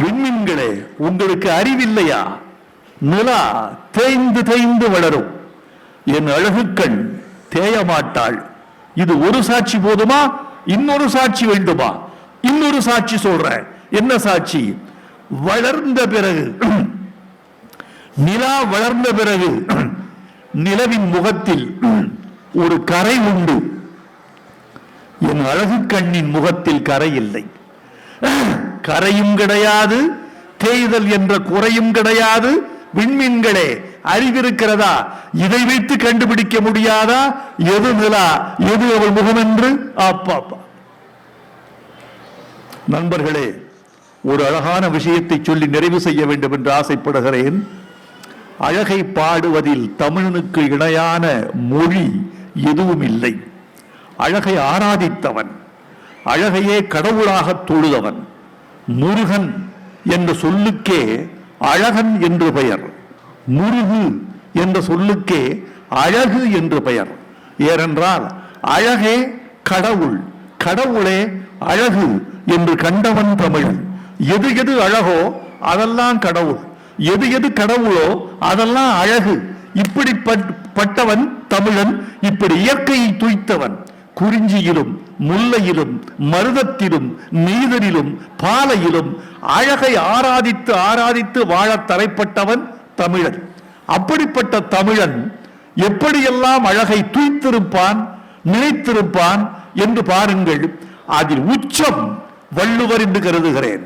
விண்மீன்களே, உங்களுக்கு அறிவில்லையா? நிலா தேய்ந்து தேய்ந்து வளரும், என் அழகு கண் தேய மாட்டாள். இது ஒரு சாட்சி போதுமா? இன்னொரு சாட்சி வேண்டுமா? இன்னொரு சாட்சி சொல்றேன். என்ன சாட்சி? வளர்ந்த பிறகு, நிலா வளர்ந்த பிறகு நிலவின் முகத்தில் ஒரு கரை உண்டு. என் அழகு கண்ணின் முகத்தில் கரை இல்லை. கரையும் கிடையாது, தேய்தல் என்ற குறையும் கிடையாது. விண்மீன்களே, அறிவிருக்கிறதா? இதை வைத்து கண்டுபிடிக்க முடியாதா எது நிலா எது அவள் முகம் என்று? அப்பா நண்பர்களே, ஒரு அழகான விஷயத்தை சொல்லி நிறைவு செய்ய வேண்டும் என்று ஆசைப்படுகிறேன். அழகை பாடுவதில் தமிழனுக்கு இணையான மொழி எதுவும் இல்லை. அழகை ஆராதித்தவன், அழகையே கடவுளாக தொழுதவன். முருகன் என்ற சொல்லுக்கே அழகன் என்று பெயர், முருகு என்ற சொல்லுக்கே அழகு என்று பெயர். ஏனென்றால் அழகே கடவுள், கடவுளே அழகு என்று கண்டவன் தமிழன். எது எது அழகோ அதெல்லாம் கடவுள், எது எது கடவுளோ அதெல்லாம் அழகு. இப்படிப்பட்டவன் தமிழன். இப்படி இயற்கையை துய்த்தவன். குறிஞ்சியிலும் முல்லையிலும் மருதத்திலும் நீதரிலும் பாலையிலும் அழகை ஆராதித்து ஆராதித்து வாழ தலைப்பட்டவன் தமிழன். அப்படிப்பட்ட தமிழன் எப்படியெல்லாம் அழகை துய்த்திருப்பான், நினைத்திருப்பான் என்று பாருங்கள். அதில் உச்சம் வள்ளுவர் என்று கருதுகிறேன்.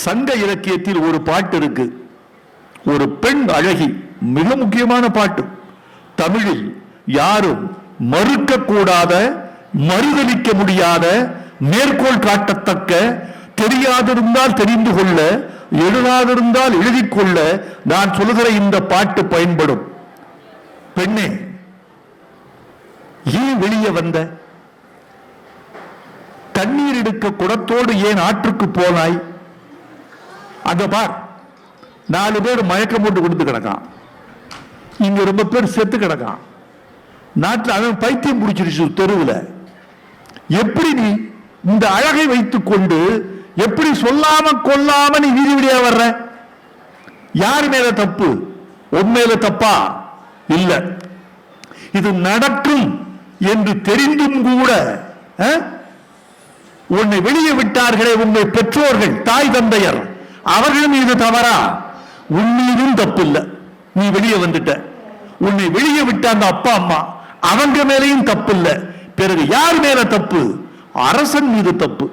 சங்க இலக்கியத்தில் ஒரு பாட்டு இருக்கு, ஒரு பெண் அழகி, மிக முக்கியமான பாட்டு. தமிழில் யாரும் மறுக்க கூடாத, மறுதலிக்க முடியாத, மேற்கோள் காட்டத்தக்க, தெரியாதிருந்தால் தெரிந்து கொள்ள, எழுதாதிருந்தால் எழுதிக் கொள்ள நான் சொல்லுகிற இந்த பாட்டு பயன்படும். பெண்ணே, ஏன் வெளியே வந்த? தண்ணீர் எடுக்க குடத்தோடு ஏன் ஆற்றுக்கு போனாய்? அங்க பார், 4 பேர் மயக்கம் போட்டு கொடுத்து கிடக்கான், இங்க ரொம்ப பேர் செத்து கிடக்கான். நாட்டில் அவன் பைத்தியம் பிடிச்சிருச்சு தெருவில். எப்படி நீ இந்த அழகை வைத்துக் கொண்டு எப்படி சொல்லாம கொல்லாம நீ வீதி வீடியா வர்ற? யார் மேல தப்பு? உன் மேல தப்பா? இல்ல. இது நடக்கும் என்று தெரிந்தும் கூட உன்னை வெளியே விட்டார்களே உங்கள் பெற்றோர்கள், தாய் தந்தையர், அவர்கள் மீது தவறா? உன் மீதும் தப்பு இல்ல, நீ வெளியே வந்துட்ட. உன்னை வெளியே விட்ட அந்த அப்பா அம்மா, அவங்க மேலேயும் தப்பு இல்ல. பிறகு யார் மேல தப்பு? அரசன் மீது தப்பு.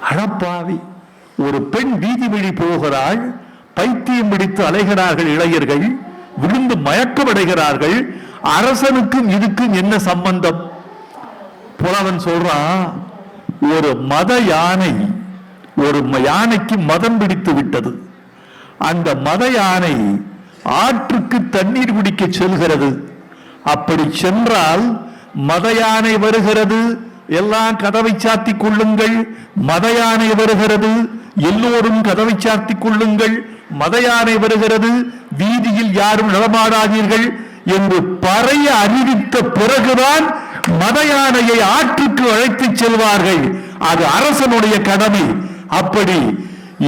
அடப்பாவி, ஒரு பெண் வீதி வழி போகிறாள், பைத்தியம் பிடித்து அலைகிறார்கள் இளைஞர்கள், விழுந்து மயக்கம் அடைகிறார்கள். அரசனுக்கும் இதுக்கும் என்ன சம்பந்தம்? புலவன் சொல்றான், ஒரு மத யானை, ஒரு யானைக்கு மதம் பிடித்து விட்டது. அந்த மத யானை ஆற்றுக்கு தண்ணீர் குடிக்க செல்கிறது. அப்படி சென்றால் மத யானை வருகிறது, எல்லாம் கதவை சாத்திக் கொள்ளுங்கள், மத யானை வருகிறது, எல்லோரும் கதவை சாத்திக் கொள்ளுங்கள், மத யானை வருகிறது, வீதியில் யாரும் நடமாடாதீர்கள் என்று பறைய அறிவித்த பிறகுதான் மத யானையை ஆற்றுக்கு அழைத்து செல்வார்கள். அது அரசனுடைய கடமை. அப்படி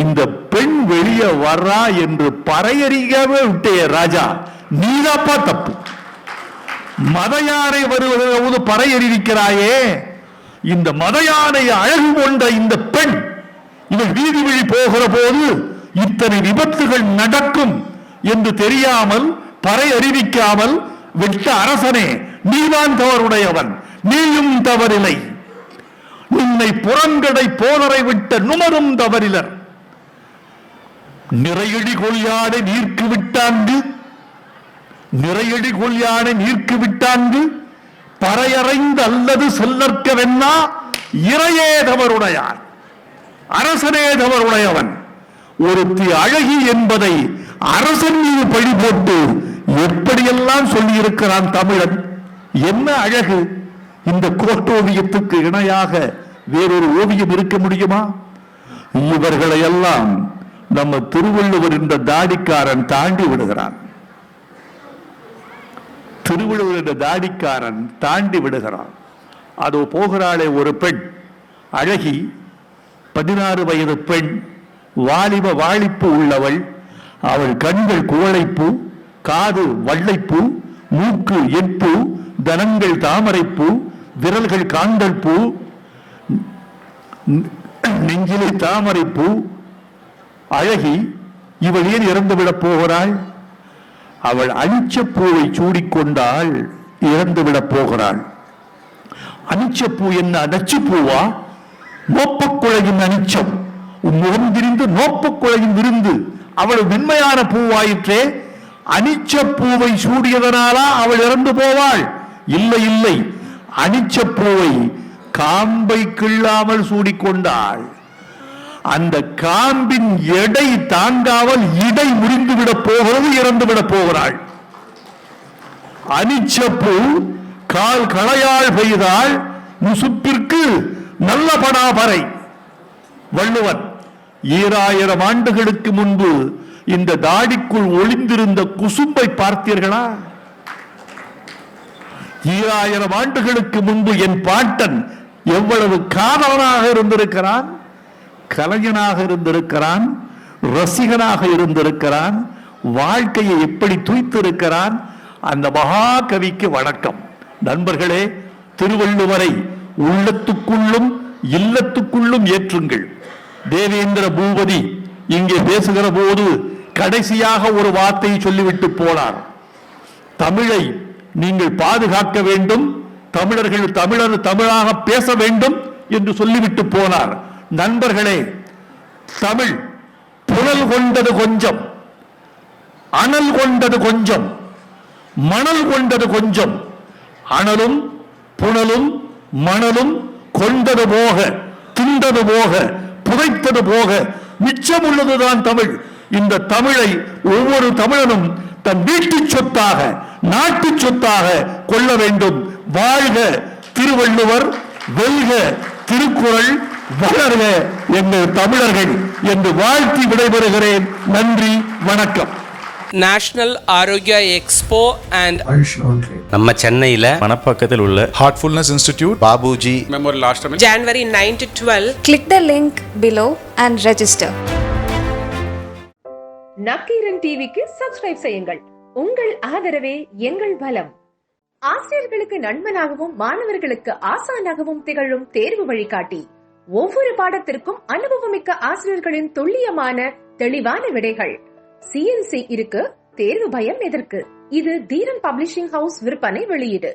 இந்த பெண் வெளியே வர்றா என்று பறையறியவே விட்டே ராஜா, நீதாப்பா தப்பு. மத யானை வருவதற்கு பறையறிவிக்கிறாயே, இந்த மத யானை அழகு கொண்ட இந்த பெண் இவள் வீதி வழி போகிற போது இத்தனை விபத்துகள் நடக்கும் என்று தெரியாமல், பறை அறிவிக்காமல் விட்ட அரசனே, நீதான் தவறுடையவன், நீயும் தவறில்லை. உன்னை புறங்கடை போலரை விட்ட நுமரும் தவறிலர். நிறையடி கொள்யானை நீர்க்கு விட்டாங்கு, நிறையடி கொள்யானை நீர்க்கு விட்டாங்கு, பறையறைந்து அல்லது செல்லற்க வென்னா இறையே தவறுடையான், அரசனே தவறுடையவன். ஒருத்தி அழகி என்பதை அரசன் மீது பழி போட்டு எப்படியெல்லாம் சொல்லி இருக்கிறான் தமிழன். என்ன அழகு! இந்த கோட்டோவியத்துக்கு இணையாக வேறொரு ஓவியம் இருக்க முடியுமா? இவர்களை எல்லாம் நம்ம திருவள்ளுவர் என்ற தாடிக்காரன் தாண்டி விடுகிறான். திருவள்ளுவர் என்ற தாடிக்காரன் தாண்டி விடுகிறான். அதோ போகிறாளே ஒரு பெண், அழகி, 16 வயது பெண், வாலிப வாழிப்பு உள்ளவள். அவள் கண்கள் குவளைப்பூ, காது வள்ளைப்பூ, மூக்கு எட்பூ, தனங்கள் தாமரைப்பூ, விரல்கள் காந்தல் பூ, நெஞ்சிலே தாமரைப்பூ. அழகி, இவள் ஏன் இறந்துவிடப் போகிறாள்? அவள் அனிச்சப்பூவை சூடிக்கொண்டால் இறந்துவிடப் போகிறாள். அனிச்சப்பூ என்ன நச்சுப்பூவா? மோப்பக்குழையின் அனிச்சம். முகம் திரிந்து நோப்புக்குழையும் விருந்து அவள் மென்மையான பூவாயிற்றே. அனிச்ச பூவை சூடியதனாலா அவள் இறந்து போவாள்? இல்லை இல்லை, அனிச்ச பூவை காம்பை கிள்ளாமல் சூடிக்கொண்டாள். அந்த காம்பின் எடை தாங்காமல் இடை முறிந்து விட போகிறது, இறந்து விட போகிறாள். அனிச்சப்பூ கால் களையால் பெய்தால் முசுப்பிற்கு நல்ல படாபறை. வள்ளுவன் 2000 ஆண்டுகளுக்கு முன்பு இந்த தாடிக்குள் ஒளிந்திருந்த குசும்பை பார்த்தீர்களா? 2000 ஆண்டுகளுக்கு முன்பு என் பாட்டன் எவ்வளவு காதலனாக இருந்திருக்கிறான், கலைஞனாக இருந்திருக்கிறான், ரசிகனாக இருந்திருக்கிறான், வாழ்க்கையை எப்படி தூய்த்திருக்கிறான். அந்த மகாகவிக்கு வணக்கம். நண்பர்களே, திருவள்ளுவரை உள்ளத்துக்குள்ளும் இல்லத்துக்குள்ளும் ஏற்றுங்கள். தேவேந்திர பூபதி இங்கே பேசுகிற போது கடைசியாக ஒரு வார்த்தையை சொல்லிவிட்டு போனார். தமிழை நீங்கள் பாதுகாக்க வேண்டும், தமிழர்கள் தமிழாக பேச வேண்டும் என்று சொல்லிவிட்டு போனார். நண்பர்களே, தமிழ் புனல் கொண்டது கொஞ்சம், அனல் கொண்டது கொஞ்சம், மணல் கொண்டது கொஞ்சம். அனலும் புனலும் மணலும் கொண்டது போக, திண்டது போக, புதைத்தது போக மிச்சம் உள்ளதுதான் தமிழ். இந்த தமிழை ஒவ்வொரு தமிழனும் தன் வீட்டு சொத்தாக, நாட்டு சொத்தாக கொள்ள வேண்டும். வாழ்க திருவள்ளுவர், வெல்க திருக்குறள், வளர்க எங்கள் தமிழர்கள் என்று வாழ்த்தி விடைபெறுகிறேன். நன்றி, வணக்கம். நேஷனல் ஆரோக்கியா எக்ஸ்போ அண்ட் நம்ம சென்னையில் மணப்பாக்கத்தில் உள்ள Heartfulness Institute, Babuji Memorial Ashram. January 9 to 12. Click the link below and register. Nakkheeran டிவிக்கு சப்ஸ்கிரைப் செய்யுங்கள். உங்கள் ஆதரவே எங்கள் பலம். ஆசிரியர்களுக்கு நண்பனாகவும் மாணவர்களுக்கு ஆசானாகவும் திகழும் தேர்வு வழிகாட்டி. ஒவ்வொரு பாடத்திற்கும் அனுபவமிக்க ஆசிரியர்களின் துல்லியமான தெளிவான விடைகள். CNC இருக்கு, தேர்வு பயம் எதற்கு? இது தீரன் பப்ளிஷிங் ஹவுஸ் விற்பனை வெளியீடு.